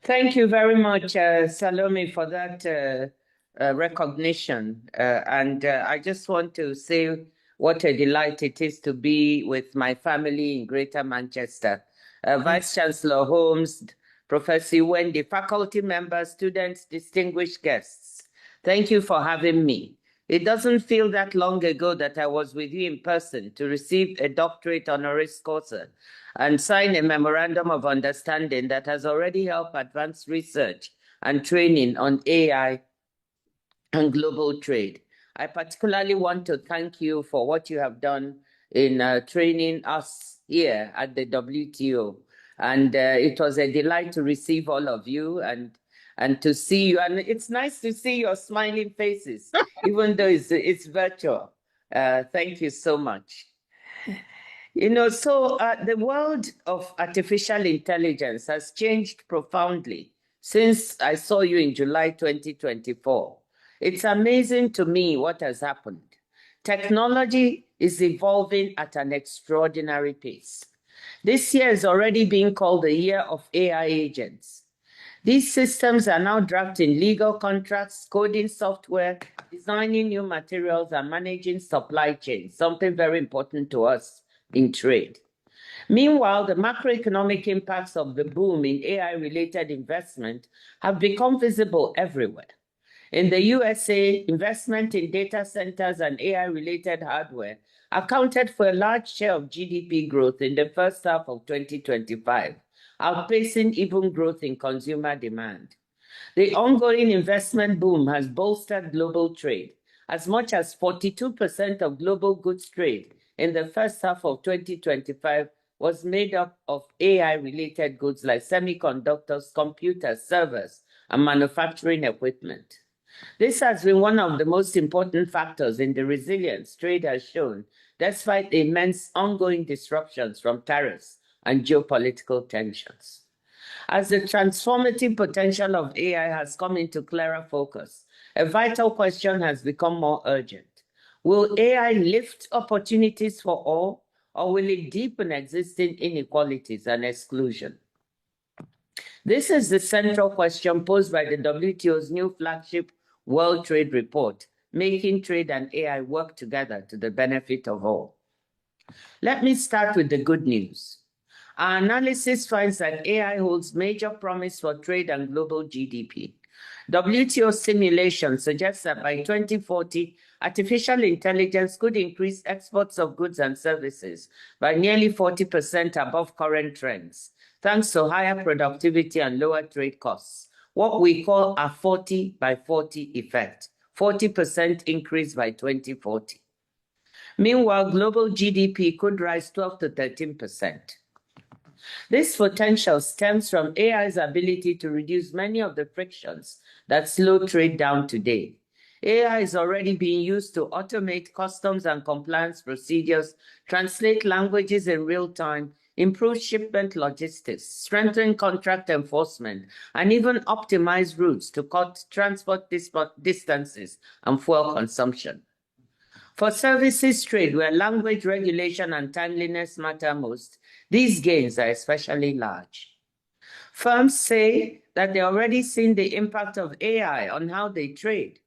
Thank you very much, Salome, for that recognition. I just want to say what a delight it is to be with my family in Greater Manchester. Vice Chancellor Holmes, Professor Wendy, faculty members, students, distinguished guests. Thank you for having me. It doesn't feel that long ago that I was with you in person to receive a doctorate honoris causa and sign a memorandum of understanding that has already helped advance research and training on AI and global trade. I particularly want to thank you for what you have done in training us here at the WTO. And it was a delight to receive all of you and to see you. And it's nice to see your smiling faces, even though it's virtual. Thank you so much. The world of artificial intelligence has changed profoundly since I saw you in July 2024. It's amazing to me what has happened. Technology is evolving at an extraordinary pace. This year is already being called the year of AI agents. These systems are now drafting legal contracts, coding software, designing new materials, and managing supply chains, something very important to us in trade. Meanwhile, the macroeconomic impacts of the boom in AI-related investment have become visible everywhere. In the USA, investment in data centers and AI-related hardware accounted for a large share of GDP growth in the first half of 2025, outpacing even growth in consumer demand. The ongoing investment boom has bolstered global trade. As much as 42% of global goods trade in the first half of 2025 was made up of AI-related goods like semiconductors, computers, servers, and manufacturing equipment. This has been one of the most important factors in the resilience trade has shown, despite the immense ongoing disruptions from tariffs and geopolitical tensions. As the transformative potential of AI has come into clearer focus, a vital question has become more urgent. Will AI lift opportunities for all, or will it deepen existing inequalities and exclusion? This is the central question posed by the WTO's new flagship World Trade Report, Making Trade and AI Work Together to the Benefit of All. Let me start with the good news. Our analysis finds that AI holds major promise for trade and global GDP. WTO simulation suggests that by 2040, artificial intelligence could increase exports of goods and services by nearly 40% above current trends, thanks to higher productivity and lower trade costs, what we call a 40 by 40 effect, 40% increase by 2040. Meanwhile, global GDP could rise 12 to 13%. This potential stems from AI's ability to reduce many of the frictions that slow trade down today. AI is already being used to automate customs and compliance procedures, translate languages in real time, improve shipment logistics, strengthen contract enforcement, and even optimize routes to cut transport distances and fuel consumption. For services trade, where language regulation and timeliness matter most, these gains are especially large. Firms say that they're already seeing the impact of AI on how they trade.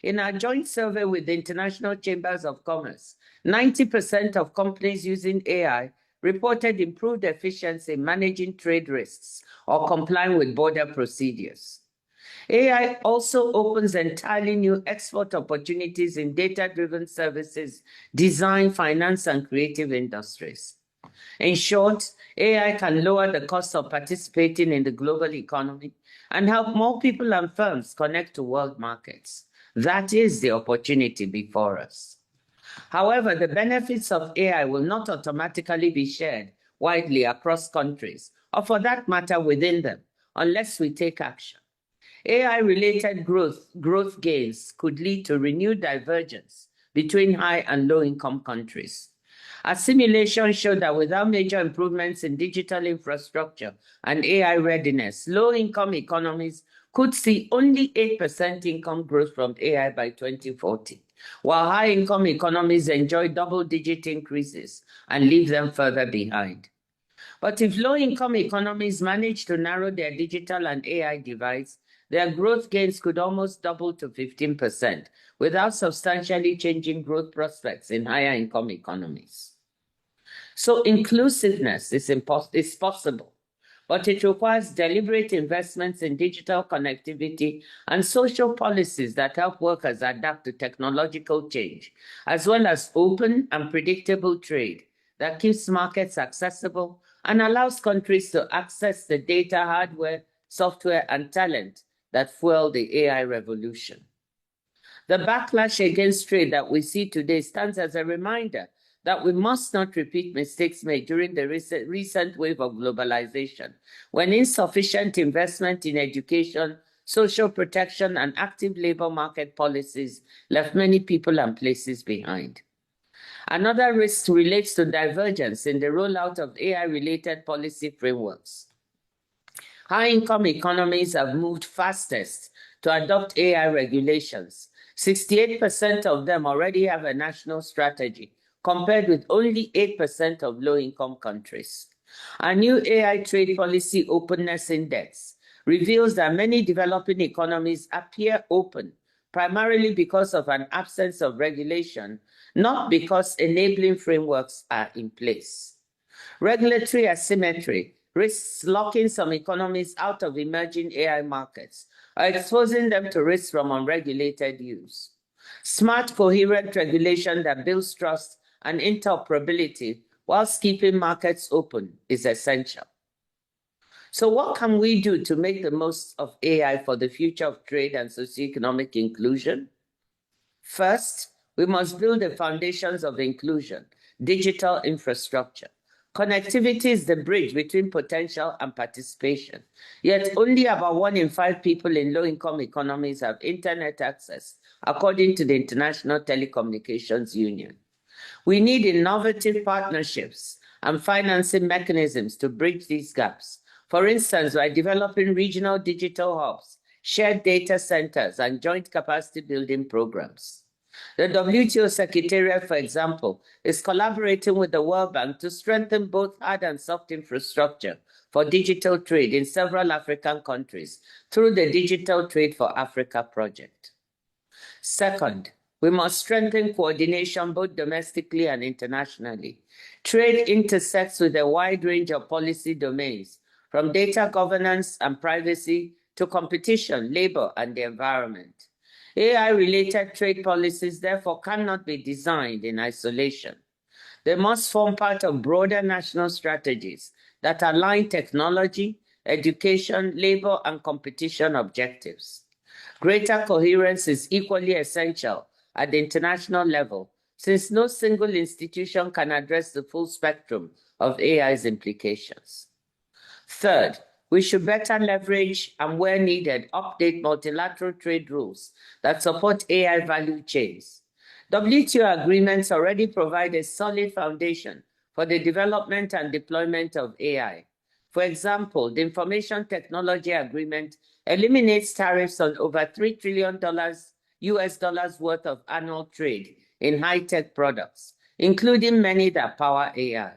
In our joint survey with the International Chambers of Commerce, 90% of companies using AI reported improved efficiency in managing trade risks or complying with border procedures. AI also opens entirely new export opportunities in data-driven services, design, finance, and creative industries. In short, AI can lower the cost of participating in the global economy and help more people and firms connect to world markets. That is the opportunity before us. However, the benefits of AI will not automatically be shared widely across countries, or for that matter within them, unless we take action. AI-related growth gains could lead to renewed divergence between high and low-income countries. Our simulations show that without major improvements in digital infrastructure and AI readiness, low-income economies could see only 8% income growth from AI by 2040, while high-income economies enjoy double-digit increases and leave them further behind. But if low-income economies manage to narrow their digital and AI divides, their growth gains could almost double to 15% without substantially changing growth prospects in higher income economies. So inclusiveness is possible, but it requires deliberate investments in digital connectivity and social policies that help workers adapt to technological change, as well as open and predictable trade that keeps markets accessible and allows countries to access the data, hardware, software, and talent that fuel the AI revolution. The backlash against trade that we see today stands as a reminder that we must not repeat mistakes made during the recent wave of globalization, when insufficient investment in education, social protection, and active labor market policies left many people and places behind. Another risk relates to divergence in the rollout of AI-related policy frameworks. High-income economies have moved fastest to adopt AI regulations. 68% of them already have a national strategy, compared with only 8% of low-income countries. Our new AI Trade Policy Openness Index reveals that many developing economies appear open, primarily because of an absence of regulation, not because enabling frameworks are in place. Regulatory asymmetry risks locking some economies out of emerging AI markets or exposing them to risks from unregulated use. Smart, coherent regulation that builds trust and interoperability whilst keeping markets open is essential. So what can we do to make the most of AI for the future of trade and socioeconomic inclusion? First, we must build the foundations of inclusion, digital infrastructure. Connectivity is the bridge between potential and participation. Yet only about 1 in 5 people in low-income economies have internet access, according to the International Telecommunications Union. We need innovative partnerships and financing mechanisms to bridge these gaps. For instance, by developing regional digital hubs, shared data centers, and joint capacity building programs. The WTO Secretariat, for example, is collaborating with the World Bank to strengthen both hard and soft infrastructure for digital trade in several African countries through the Digital Trade for Africa project. Second, we must strengthen coordination both domestically and internationally. Trade intersects with a wide range of policy domains, from data governance and privacy to competition, labor, and the environment. AI-related trade policies, therefore, cannot be designed in isolation. They must form part of broader national strategies that align technology, education, labor, and competition objectives. Greater coherence is equally essential at the international level, since no single institution can address the full spectrum of AI's implications. Third, we should better leverage and, where needed, update multilateral trade rules that support AI value chains. WTO agreements already provide a solid foundation for the development and deployment of AI. For example, the Information Technology Agreement eliminates tariffs on over $3 trillion US dollars worth of annual trade in high-tech products, including many that power AI.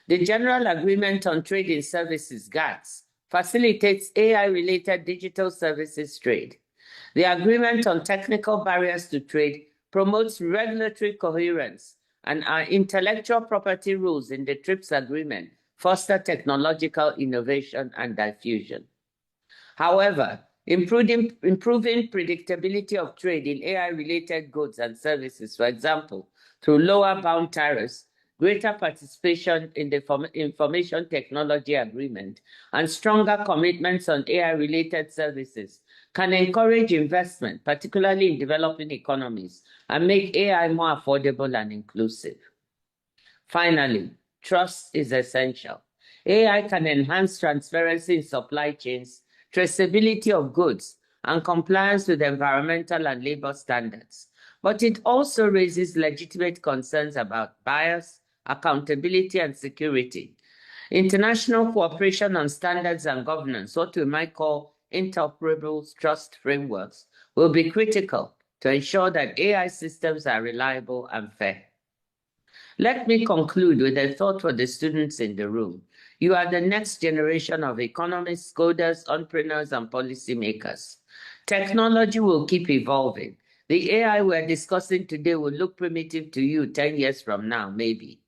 The General Agreement on Trade in Services, GATS, facilitates AI-related digital services trade. The Agreement on Technical Barriers to Trade promotes regulatory coherence, and our intellectual property rules in the TRIPS Agreement foster technological innovation and diffusion. However, improving predictability of trade in AI-related goods and services, for example, through lower bound tariffs, greater participation in the Information Technology Agreement, and stronger commitments on AI-related services can encourage investment, particularly in developing economies, and make AI more affordable and inclusive. Finally, trust is essential. AI can enhance transparency in supply chains, traceability of goods, and compliance with environmental and labor standards. But it also raises legitimate concerns about bias, accountability, and security. International cooperation on standards and governance, what we might call interoperable trust frameworks, will be critical to ensure that AI systems are reliable and fair. Let me conclude with a thought for the students in the room. You are the next generation of economists, coders, entrepreneurs, and policymakers. Technology will keep evolving. The AI we're discussing today will look primitive to you 10 years from now, maybe.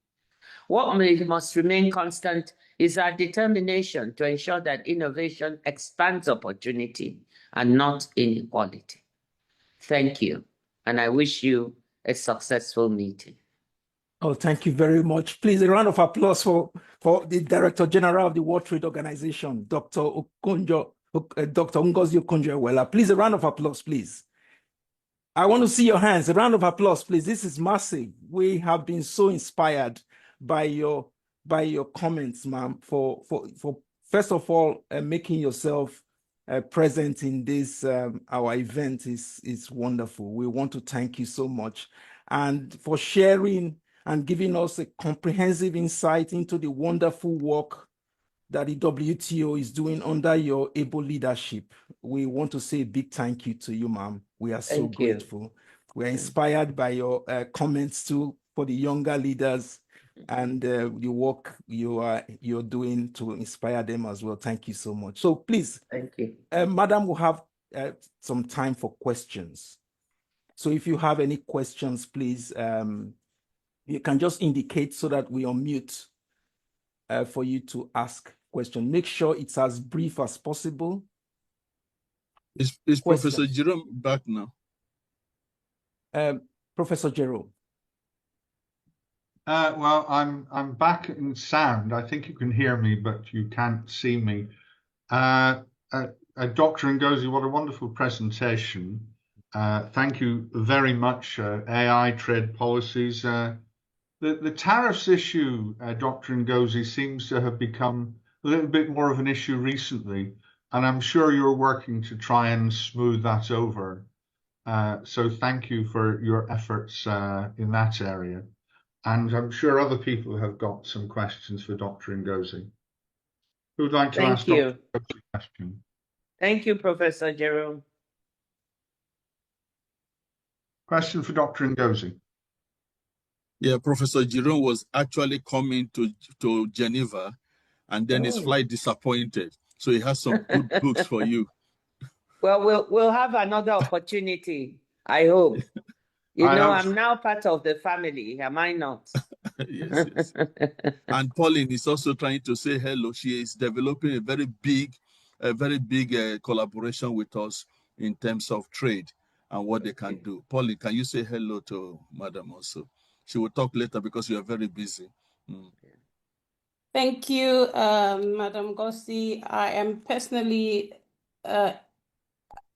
What must remain constant is our determination to ensure that innovation expands opportunity and not inequality. Thank you, and I wish you a successful meeting. Oh, thank you very much. Please, a round of applause for the Director General of the World Trade Organization, Dr. Ngozi Okonjo-Iweala. Please, a round of applause, please. I want to see your hands. A round of applause, please. This is massive. We have been so inspired by your comments, ma'am, for first of all, making yourself present in this our event is wonderful. We want to thank you so much, and for sharing and giving us a comprehensive insight into the wonderful work that the WTO is doing under your able leadership. We want to say a big thank you to you, ma'am. We are so grateful. We're inspired by your comments too for the younger leaders and the work you're doing to inspire them as well. Thank you so much. So please, thank you. Madam, we'll have some time for questions. So if you have any questions, please, you can just indicate so that we unmute for you to ask question. Make sure it's as brief as possible. Is Professor Jerome back now? Professor Jerome. Well, I'm back in sound. I think you can hear me, but you can't see me. Dr. Ngozi, what a wonderful presentation. Thank you very much. AI trade policies. The tariffs issue, Dr. Ngozi, seems to have become a little bit more of an issue recently, and I'm sure you're working to try and smooth that over. So thank you for your efforts in that area. And I'm sure other people have got some questions for Dr. Ngozi. Who would like to ask Dr. Ngozi a question? Thank you, Professor Jerome. Question for Dr. Ngozi. Yeah, Professor Jerome was actually coming to Geneva, and then his flight disappointed. So he has some good books for you. Well, we'll have another opportunity, I hope. I'm now part of the family, am I not? Yes. And Pauline is also trying to say hello. She is developing a very big collaboration with us in terms of trade and what they can do. Pauline, can you say hello to Madam also? She will talk later because you are very busy. Thank you, Madam Ngozi. I am personally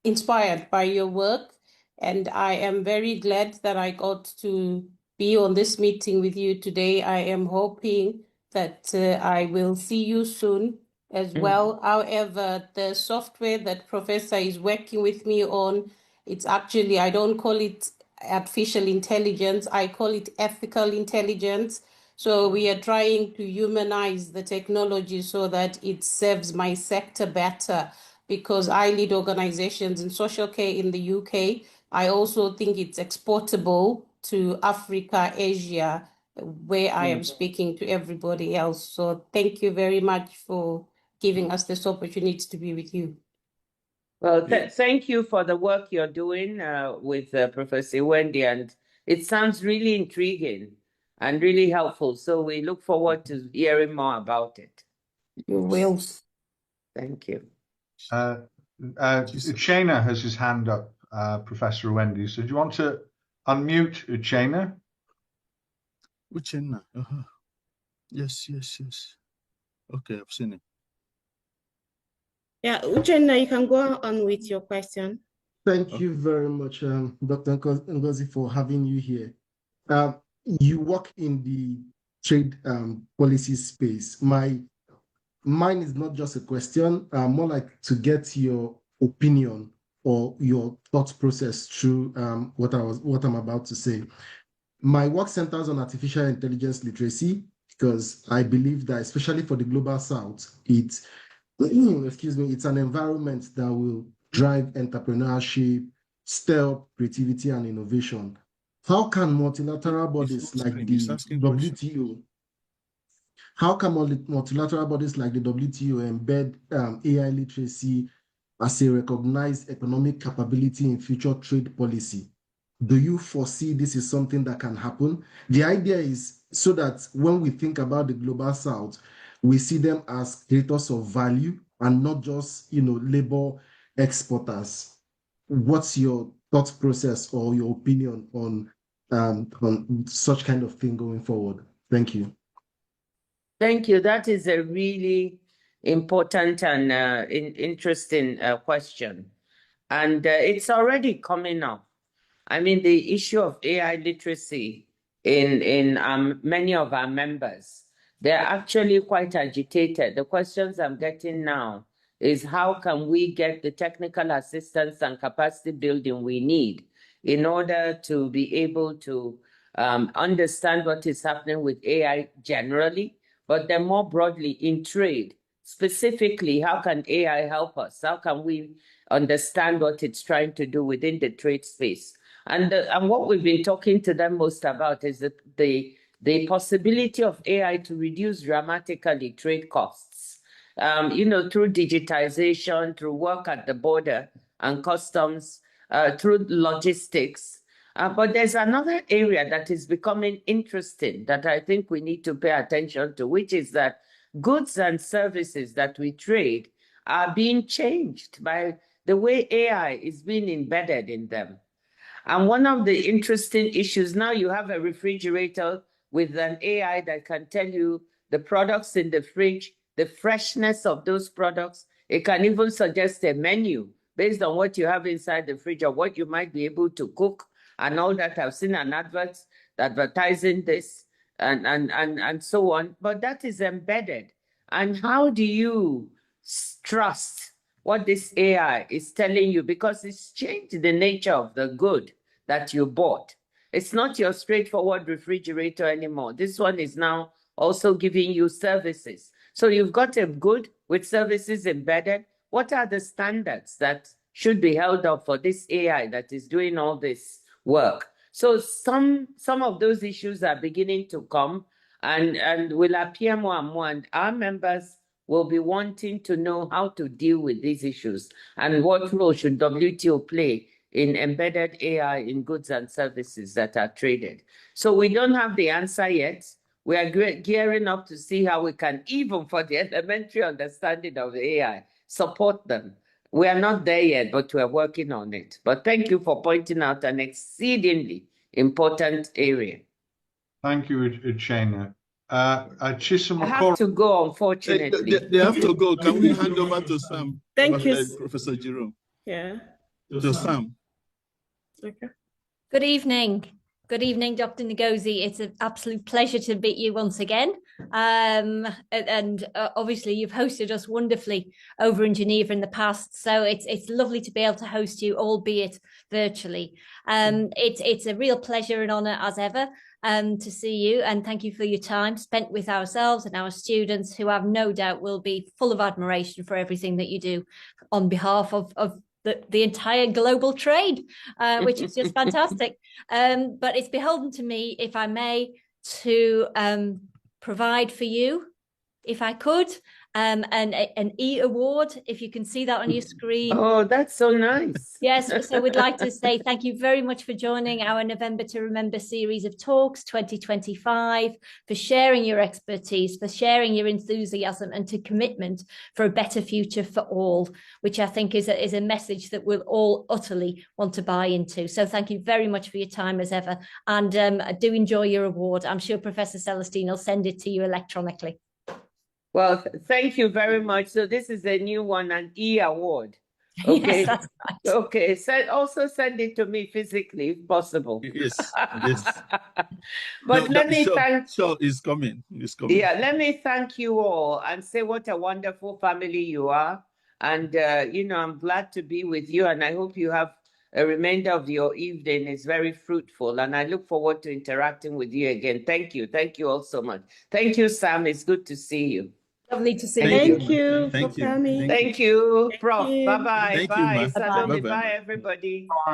inspired by your work, and I am very glad that I got to be on this meeting with you today. I am hoping that I will see you soon as well. However, the software that Professor is working with me on, it's actually, I don't call it artificial intelligence, I call it ethical intelligence. So we are trying to humanize the technology so that it serves my sector better, because I lead organizations in social care in the UK. I also think it's exportable to Africa, Asia, where I am speaking to everybody else. So thank you very much for giving us this opportunity to be with you. Well, thank you for the work you're doing with Professor Wendy, and it sounds really intriguing and really helpful. So we look forward to hearing more about it. You will. Thank you. Uchenna has his hand up, Professor Wendy. So do you want to unmute Uchenna? Uchenna. Yes. Okay, I've seen it. Yeah, Uchenna, you can go on with your question. Thank you very much, Dr. Ngozi, for having you here. You work in the trade policy space. Mine is not just a question, more like to get your opinion or your thought process through what I'm about to say. My work centers on artificial intelligence literacy, because I believe that, especially for the global South, it's an environment that will drive entrepreneurship, stir up creativity and innovation. How can multilateral bodies like the WTO How can multilateral bodies like the WTO embed AI literacy as a recognized economic capability in future trade policy? Do you foresee this is something that can happen? The idea is so that when we think about the global south, we see them as creators of value and not just, labor exporters. What's your thought process or your opinion on such kind of thing going forward? Thank you. Thank you. That is a really important and interesting question. And it's already coming up. I mean, the issue of AI literacy in many of our members, they're actually quite agitated. The questions I'm getting now is how can we get the technical assistance and capacity building we need in order to be able to understand what is happening with AI generally, but then more broadly in trade. Specifically, how can AI help us? How can we understand what it's trying to do within the trade space? And what we've been talking to them most about is the possibility of AI to reduce dramatically trade costs, through digitization, through work at the border and customs, through logistics. But there's another area that is becoming interesting that I think we need to pay attention to, which is that goods and services that we trade are being changed by the way AI is being embedded in them. And one of the interesting issues, now you have a refrigerator with an AI that can tell you the products in the fridge, the freshness of those products. It can even suggest a menu based on what you have inside the fridge or what you might be able to cook and all that. I've seen an advert advertising this and so on, but that is embedded. And how do you trust what this AI is telling you? Because it's changed the nature of the good that you bought. It's not your straightforward refrigerator anymore. This one is now also giving you services. So you've got a good with services embedded. What are the standards that should be held up for this AI that is doing all this work? So some of those issues are beginning to come and will appear more and more, and our members will be wanting to know how to deal with these issues and what role should WTO play in embedded AI in goods and services that are traded. So we don't have the answer yet. We are gearing up to see how we can, even for the elementary understanding of AI, support them. We are not there yet, but we're working on it. But thank you for pointing out an exceedingly important area. Thank you, Uchenna. Chisholm I have to go, unfortunately. They have to go. Can we hand over to Sam? Thank you. Professor Jerome. Yeah. To Sam. Okay. Good evening. Good evening, Dr. Ngozi. It's an absolute pleasure to meet you once again. Obviously, you've hosted us wonderfully over in Geneva in the past, so it's lovely to be able to host you, albeit virtually. It's a real pleasure and honour as ever to see you, and thank you for your time spent with ourselves and our students, who I've no doubt will be full of admiration for everything that you do on behalf of the entire global trade, which is just fantastic. But it's beholden to me, if I may, to provide for you, if I could, an E-award, if you can see that on your screen. Oh, that's so nice. Yes, so we'd like to say thank you very much for joining our November to Remember series of talks 2025, for sharing your expertise, for sharing your enthusiasm and to commitment for a better future for all, which I think is a message that we'll all utterly want to buy into. So thank you very much for your time as ever, and do enjoy your award. I'm sure Professor Celestine will send it to you electronically. Well, thank you very much. So this is a new one, an E-award. Okay. Yes, that's right. Okay. Also send it to me physically if possible. Yes. Yes. But let me thank. Sure, it's coming. It's coming. Yeah, let me thank you all and say what a wonderful family you are. And I'm glad to be with you, and I hope you have a remainder of your evening is very fruitful, and I look forward to interacting with you again. Thank you. Thank you all so much. Thank you, Sam. It's good to see you. Lovely to see you. Thank you Thank for you. coming. Thank you, Prof. you. Bye-bye. Thank you, Bye. ma. Salome. Bye-bye. Bye, everybody.